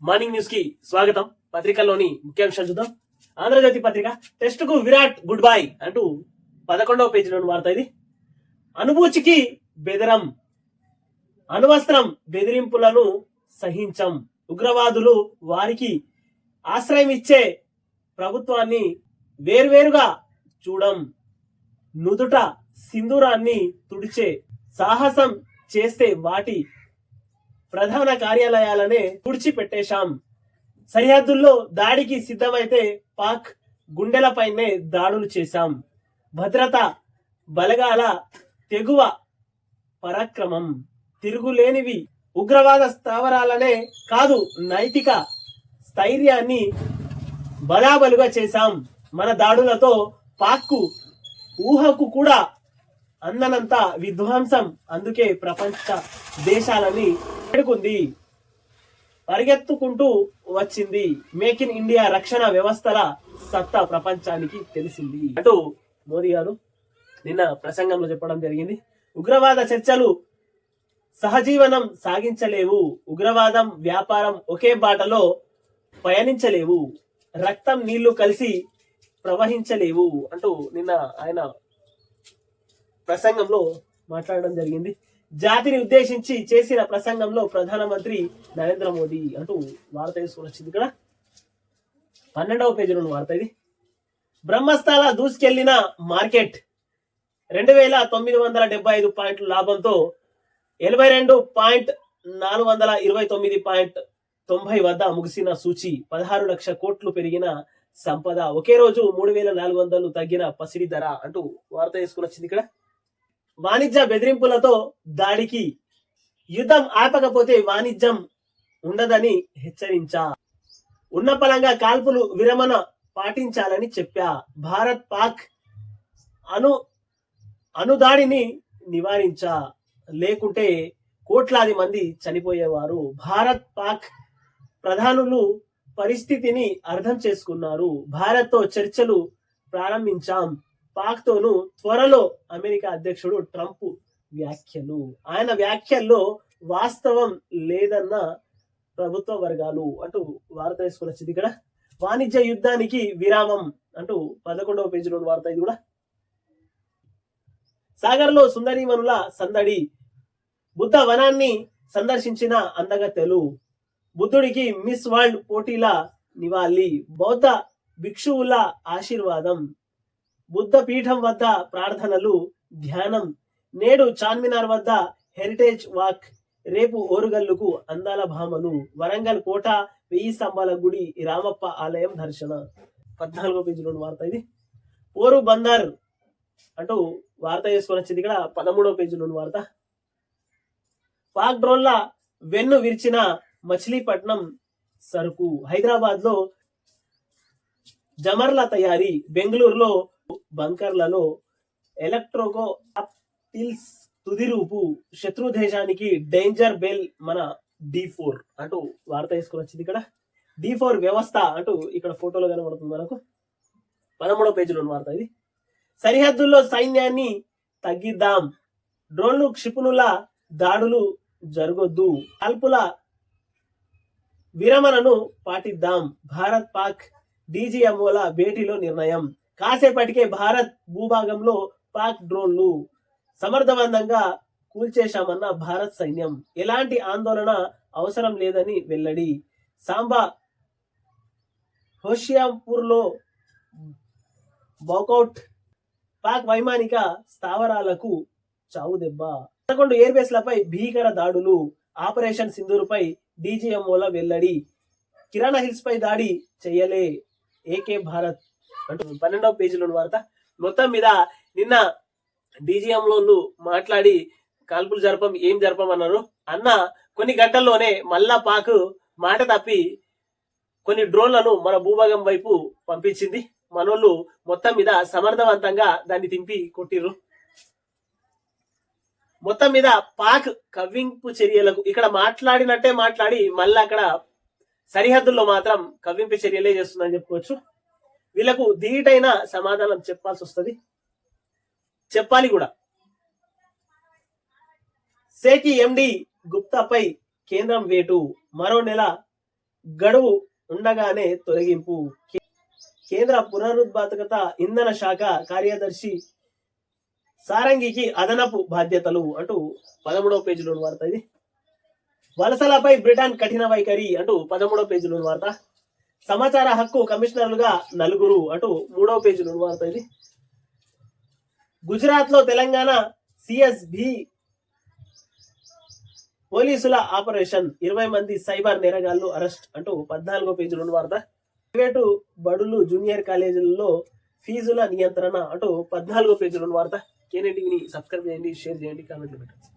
Morning news కి స్వాగతం. పత్రికల్లోని ముఖ్యాంశాలు చూద్దాం. ఆంధ్రజ్యోతి పత్రిక టెస్ట్ కు విరాట్ గుడ్ బై అంటూ 11వ పేజీలోని వార్త ఇది. అనుభూతికి బెదరం, అణ్వస్త్రం బెదిరింపులను సహించం, ఉగ్రవాదులు వారికి ఆశ్రయం ఇచ్చే ప్రభుత్వాన్ని వేర్వేరుగా చూడం, నుదుట సింధూరాన్ని తుడిచే సాహసం చేస్తే వాటి ప్రధాన కార్యాలయాలనే తుడిచిపెట్టేశాం, సరిహద్దుల్లో దాడికి సిద్ధమైతే పాక్ గుండెలపైనే దాడులు చేశాం, భద్రత బలగాల తెగువ పరాక్రమం తిరుగులేనివి, ఉగ్రవాద స్థావరాలనే కాదు నైతిక స్థైర్యాన్ని బలాబలుగా చేశాం, మన దాడులతో పాక్కు ఊహకు కూడా అందనంత విధ్వంసం, అందుకే ప్రపంచ దేశాలని వేడుకుంది, పరిగెత్తుకుంటూ వచ్చింది, మేక్ ఇన్ ఇండియా రక్షణ వ్యవస్థల సత్తా ప్రపంచానికి తెలిసింది అంటూ మోదీ గారు నిన్న ప్రసంగంలో చెప్పడం జరిగింది. ఉగ్రవాద చర్చలు సహజీవనం సాగించలేవు, ఉగ్రవాదం వ్యాపారం ఒకే బాటలో పయనించలేవు, రక్తం నీళ్లు కలిసి ప్రవహించలేవు అంటూ నిన్న ఆయన ప్రసంగంలో మాట్లాడడం జరిగింది. జాతిని ఉద్దేశించి చేసిన ప్రసంగంలో ప్రధానమంత్రి నరేంద్ర మోదీ అంటూ వార్త తీసుకుని వచ్చింది. ఇక్కడ 12వ పేజీలో వార్త ఇది. బ్రహ్మస్థల దూసుకెళ్లిన మార్కెట్ 2975 పాయింట్ల లాభంతో 82,429.90 వద్ద ముగిసిన సూచి 16 లక్షల కోట్లు పెరిగిన సంపద, ఒకే రోజు 3,400 తగ్గిన పసిడి ధర అంటూ వార్త తీసుకుని వచ్చింది. ఇక్కడ వాణిజ్య బెదిరింపులతో దాడికి, యుద్ధం ఆపకపోతే వాణిజ్యం ఉండదని హెచ్చరించా, ఉన్నపలంగా కాల్పులు విరమణ పాటించాలని చెప్పా, భారత్ పాక్ అనుదాడిని నివారించా, లేకుంటే కోట్లాది మంది చనిపోయేవారు, భారత్ పాక్ ప్రధానులు పరిస్థితిని అర్థం చేసుకున్నారు, భారత్ తో చర్చలు ప్రారంభించాం, పాక్ తోను త్వరలో అమెరికా అధ్యక్షుడు ట్రంప్ వ్యాఖ్యలు, ఆయన వ్యాఖ్యల్లో వాస్తవం లేదన్న ప్రభుత్వ వర్గాలు అంటూ వార్త వేసుకుని వచ్చింది. ఇక్కడ వాణిజ్య యుద్ధానికి విరామం అంటూ 11వ పేజీలో వార్త ఇది కూడా. సాగర్ లో సుందరీమణుల సందడి, బుద్ధ వనాన్ని సందర్శించిన అందగత్తెలు, బుద్ధుడికి మిస్ వరల్డ్ పోటీల నివాళి, బౌద్ధ భిక్షువుల ఆశీర్వాదం, బుద్ధ పీఠం వద్ద ప్రార్థనలు ధ్యానం, నేడు చార్మినార్ వద్ద హెరిటేజ్ వాక్, రేపు ఓరుగల్లుకు అందాల భామలు, వరంగల్ కోట 1000 స్తంభాల గుడి రామప్ప ఆలయం దర్శన. 14వ పేజీలో వార్త ఇది. పోరు బందర్ అంటూ వార్త చేసుకొని వచ్చింది. ఇక్కడ 13వ పేజీలో వార్త. పాక్ డ్రోన్ల వెన్ను విరిచిన మచిలీపట్నం సరుకు, హైదరాబాద్ లో జమర్ల తయారీ, బెంగళూరులో బంకర్లలో ఎలక్ట్రోగో టిల్స్ తుది రూపు, శత్రు దేశానికి డేంజర్ బెల్ మన D4 అంటూ వార్త తీసుకుని వచ్చింది. ఇక్కడ D4 వ్యవస్థ అంటూ ఇక్కడ ఫోటోలో కనబడుతుంది మనకు. 13వ పేజీలో వార్త ఇది. సరిహద్దుల్లో సైన్యాన్ని తగ్గిద్దాం, డ్రోన్లు క్షిపణుల దాడులు జరగొద్దు, కాల్పుల విరమణను పాటిద్దాం, భారత్ పాక్ DGMOల భేటీలో నిర్ణయం, కాసేపటికే భారత్ భూభాగంలో పాక్ డ్రోన్లు సమర్థవంతంగా కూల్చేశామన్న భారత్ సైన్యం, ఎలాంటి ఆందోళన అవసరం లేదని వెల్లడి, సాంబా హోషియాంపూర్ లో బౌకౌట్, పాక్ వైమానిక స్థావరాలకు చావు దెబ్బ, 11 ఎయిర్ బేస్లపై భీకర దాడులు, ఆపరేషన్ సింధూరుపై DGMOల వెల్లడి, కిరాణా హిల్స్ పై దాడి చెయ్యలే ఏకే భారత్ అంటూ 12వ పేజీలో వార్త. మొత్తం మీద నిన్న DGMలో మాట్లాడి కాల్పులు ఏం జరపమన్నారు అన్న కొన్ని గంటల్లోనే మళ్ళా పాక్ మాట తప్పి కొన్ని డ్రోన్లను మన భూభాగం వైపు పంపించింది. మనోళ్ళు మొత్తం మీద సమర్థవంతంగా దాన్ని తింపి కొట్టిర్రు. మొత్తం మీద పాక్ కవ్వింపు చర్యలకు ఇక్కడ మాట్లాడినట్టే మాట్లాడి మళ్ళీ అక్కడ సరిహద్దుల్లో మాత్రం కవ్వింపు చర్యలే చేస్తుందని చెప్పుకోవచ్చు. వీళ్ళకు ధీటైన సమాధానం చెప్పాల్సి వస్తుంది, చెప్పాలి కూడా. సేకి MD గుప్తాపై కేంద్రం వేటు, మరో నెల గడువు ఉండగానే తొలగింపు. కేంద్ర పునరుత్పాదక ఇంధన శాఖ కార్యదర్శి సారంగికి అదనపు బాధ్యతలు అంటూ 13వ పేజీలోని వార్త ఇది. వలసలపై బ్రిటన్ కఠిన వైఖరి అంటూ 13వ పేజీలోని వార్త. సమాచార హక్కు కమిషనర్లుగా 4 అంటూ 3వ పేజీలోని వార్త ఇది. గుజరాత్ లో తెలంగాణ సిఎస్బి పోలీసుల ఆపరేషన్, 20 మంది సైబర్ నేరగాళ్లు అరెస్ట్ అంటూ 14వ పేజీలోని వార్త. ప్రైవేటు బడులు జూనియర్ కాలేజీలలో ఫీజుల నియంత్రణ అంటూ 14వ పేజీలోని వార్త. కేనే టీవీని సబ్స్క్రైబ్ చేయండి, షేర్ చేయండి, కామెంట్లు పెట్టండి.